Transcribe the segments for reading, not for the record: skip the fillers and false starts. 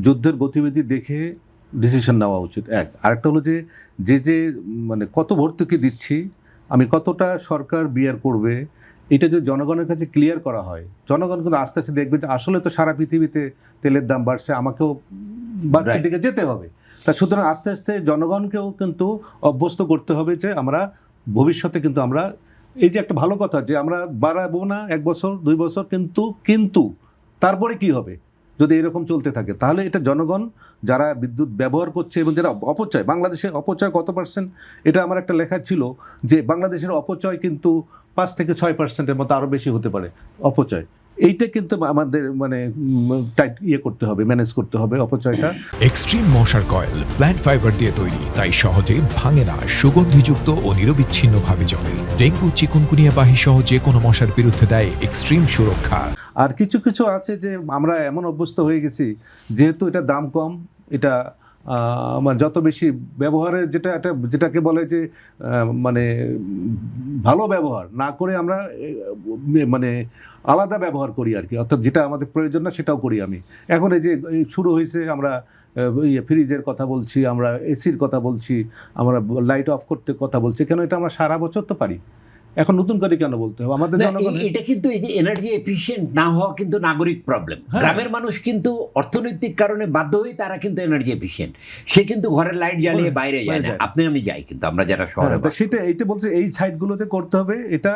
যুদ্ধের গতিবিধি দেখে ডিসিশন নেওয়া উচিত। আরেকটা হলো যে যে মানে কত ভর্তুকি দিচ্ছি, আমি কতটা সরকার বিয়ার করবে, এটা যদি জনগণের কাছে ক্লিয়ার করা হয়, জনগণ কিন্তু আস্তে আস্তে দেখবে যে আসলে তো সারা পৃথিবীতে তেলের দাম বাড়ছে, আমাকেও বাড়তির দিকে যেতে হবে। তা সুতরাং আস্তে আস্তে জনগণকেও কিন্তু অভ্যস্ত করতে হবে যে আমরা ভবিষ্যতে কিন্তু আমরা এই যে একটা ভালো কথা যে আমরা বাড়াবো না 1 বছর 2 বছর, কিন্তু তারপরে কি হবে যদি এরকম চলতে থাকে, তাহলে এটা জনগণ যারা বিদ্যুৎ ব্যবহার করছে এবং যারা অপচয়, বাংলাদেশে অপচয় কত পার্সেন্ট, এটা আমার একটা লেখা ছিল যে বাংলাদেশের অপচয় কিন্তু 5 থেকে 6% মতো আরও বেশি হতে পারে অপচয়। এইটা কিন্তু আমাদের মানে টাইট করতে হবে, ম্যানেজ করতে হবে অপচয়টা। এক্সট্রিম মশার কয়েল প্ল্যান্ট ফাইবার দিয়ে তৈরি, তাই সহজে ভাঙে না, সুগন্ধিযুক্ত ও নিরবিচ্ছিন্নভাবে জ্বলে। ডেঙ্গু, চিকুনগুনিয়া বাহি সহ যে কোনো মশার বিরুদ্ধে দেয় এক্সট্রিম সুরক্ষা। আর কিছু কিছু আছে যে আমরা এমন অভ্যস্ত হয়ে গেছি, যেহেতু এটা দাম কম, এটা মানে যত বেশি ব্যবহারের যেটাকে বলে যে মানে ভালো ব্যবহার না করে আমরা মানে আলাদা ব্যবহার করি আর কি, অর্থাৎ যেটা আমাদের প্রয়োজন না সেটাও করি আমি। এখন এই যে শুরু হয়েছে, আমরা ফ্রিজের কথা বলছি, আমরা এসির কথা বলছি, আমরা লাইট অফ করতে কথা বলছি, কেন এটা আমরা সারা বছর তো পারি, এখন নতুন করে কেন বলতে হবে আমাদের জনগণ? এটা কিন্তু এই যে এনার্জি এফিশিয়েন্ট না হওয়া কিন্তু নাগরিক প্রবলেম। গ্রামের মানুষ কিন্তু অর্থনৈতিক কারণে বাধ্য হয়ে তারা কিন্তু এনার্জি এফিশিয়েন্ট, সে কিন্তু ঘরের লাইট জ্বালিয়ে বাইরে যায় না। আপনি আমি যাই, কিন্তু আমরা যারা শহরে, সেটা এইটা বলছে এই সাইটগুলোতে করতে হবে, এটা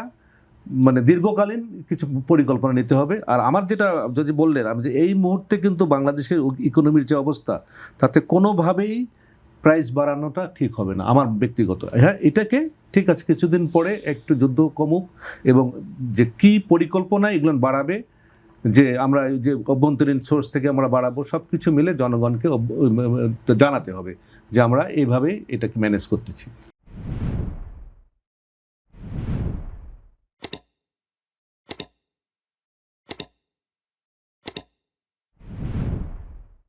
মানে দীর্ঘকালীন কিছু পরিকল্পনা নিতে হবে। আর আমার যেটা যদি বললেন, আমি যে এই মুহূর্তে কিন্তু বাংলাদেশের ইকোনমির যে অবস্থা, তাতে কোনোভাবেই প্রাইস বাড়ানোটা ঠিক হবে না আমার ব্যক্তিগত। হ্যাঁ, এটাকে ঠিক আছে কিছুদিন পরে একটু যুদ্ধ কমুক, এবং যে কি পরিকল্পনা এগুলো বাড়াবে, যে আমরা যে অভ্যন্তরীণ সোর্স থেকে আমরা বাড়াবো, সব কিছু মিলে জনগণকে জানাতে হবে যে আমরা এইভাবেই এটাকে ম্যানেজ করতেছি।